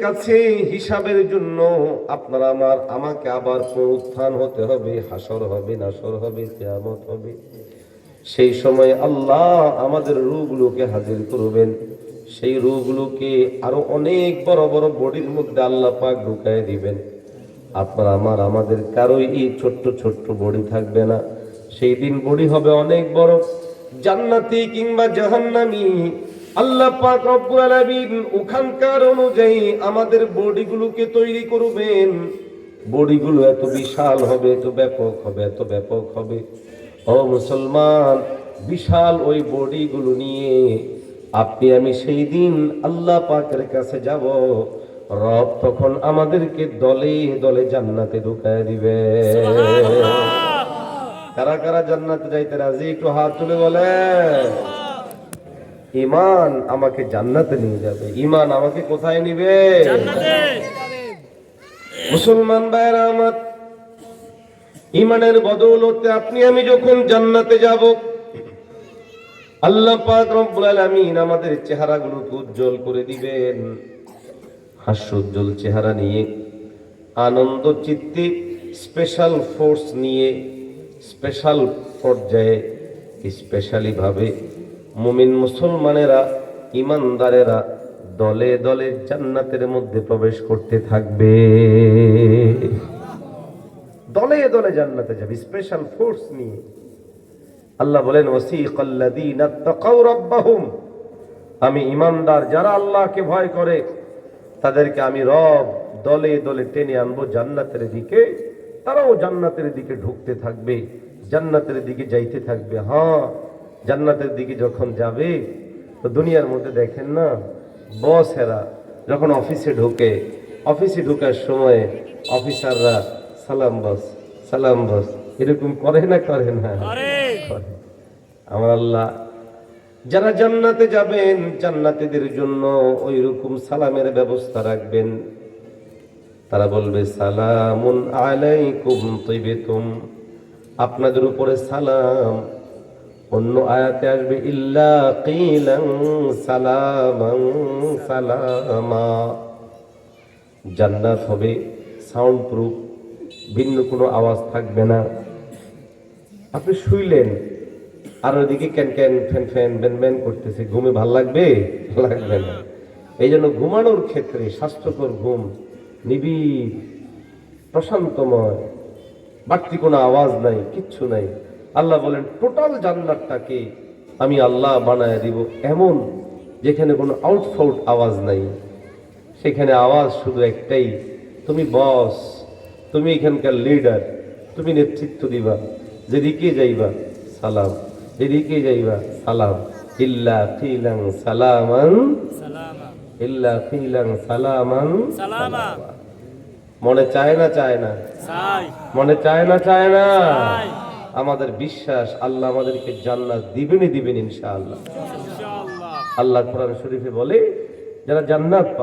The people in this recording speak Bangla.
কাছে হিসাবের জন্য আপনারা আমাকে আবার পুনরুত্থান হতে হবে, হাসর হবে, নাসর হবে, কিয়ামত হবে। সেই সময় আল্লাহ আমাদের রূহগুলোকে হাজির করবেন। সেই রূহগুলোকে আরো অনেক বড় বড় বডির মধ্যে আল্লাহ পাক ঢুকায় দিবেন। আমাদের কারোই এই ছোট্ট ছোট্ট বডি থাকবে না। সেই দিন বডি হবে অনেক বড়, জান্নাতি কিংবা জাহান্নামী। আল্লাহ পাক রব্বুল আলামিন ওখানকার অনুযায়ী আমাদের বডিগুলোকে তৈরি করবেন। বডিগুলো এত বিশাল হবে, এত ব্যাপক হবে, এত ব্যাপক হবে। ও মুসলমান, বিশাল ওই বডিগুলো নিয়ে আপনি আমি সেই দিন আল্লাহ পাকের কাছে যাব। রব তখন আমাদেরকে দলে দলে জান্নাতে ঢুকায় দিবে। কারা কারা জান্নাতে যাইতে রাজি একটু হাত তুলে বলে। ঈমান আমাকে জান্নাতে নিয়ে যাবে। ঈমান আমাকে কোথায় নিবে? জান্নাতে। মুসলমান ভাইরা আমার, ঈমানের বদৌলতে আপনি আমি যখন জান্নাতে যাব, আল্লাহ পাক রব্বুল আলামিন আমাদের চেহারাগুলোকে উজ্জ্বল করে দিবেন। হাস্যোজ্জ্বল চেহারা নিয়ে, আনন্দ চিত্তে, স্পেশাল ফোর্স নিয়ে, স্পেশাল পর্যায়ে, স্পেশালি ভাবে মুমিন মুসলমানেরা, ইমানদারেরা দলে দলে জান্নাতের মধ্যে প্রবেশ করতে থাকবে। দলে দলে জান্নাতে যাবে স্পেশাল ফোর্স নিয়ে। আল্লাহ বলেন, ওয়াসিকাল্লাযীনা তাকাউ রাব্বাহুম, আমি ইমানদার যারা আল্লাহকে ভয় করে তাদেরকে আমি রব দলে দলে টেনে আনবো জান্নাতের দিকে। তারাও জান্নাতের দিকে ঢুকতে থাকবে, জান্নাতের দিকে যাইতে থাকবে। হ্যাঁ, জান্নাতের দিকে যখন যাবে তো দুনিয়ার মধ্যে দেখেন না, বসেরা যখন অফিসে ঢোকে, অফিসে ঢোকার সময় অফিসাররা সালাম বস, সালাম বস এরকম করে না, করে না? আমার আল্লাহ যারা জান্নাতে যাবেন জান্নাতীদের জন্য ওই রকম সালামের ব্যবস্থা রাখবেন। তারা বলবে, সালামুন আলাইকুম তিবতুম, আপনাদের উপরে সালাম। অন্য আয়াতে আসবে, ইল্লা কিলান সালামান সালামা। জান্নাত হবে সাউন্ড প্রুফ, ভিন্ন কোনো আওয়াজ থাকবে না। আপনি শুইলেন আর ওইদিকে ক্যান ক্যান ফ্যান ফ্যান ব্যান ব্যান করতেছে, ঘুমে ভাল লাগবে? লাগবে না। এই জন্য ঘুমানোর ক্ষেত্রে স্বাস্থ্যকর ঘুম, নিবিড় প্রশান্তময়, বাড়তি কোনো আওয়াজ নাই, কিচ্ছু নাই। আল্লাহ বলেন টোটাল জান্নাতটাকে আমি আল্লাহ বানায় দিব এমন, যেখানে কোনো আউটফাউট আওয়াজ নাই। সেখানে আওয়াজ শুধু একটাই, তুমি বস, তুমি এখানকার লিডার, তুমি নেতৃত্ব দিবা, যেদিকে যাইবা সালাম, যেদিকে যাইবা সালাম। ইল্লা কিলান সালামান সালামা, ইল্লা কিলান সালামান সালামা। মনে চায় না, চায় না? মনে চায় না, চায় না? আমাদের বিশ্বাস আল্লাহ আমাদেরকে জান্নাত দিবেনই দিবেন ইনশাআল্লাহ। আল্লাহ কোরআন শরীফে বলে, যারা জান্নাত পাবে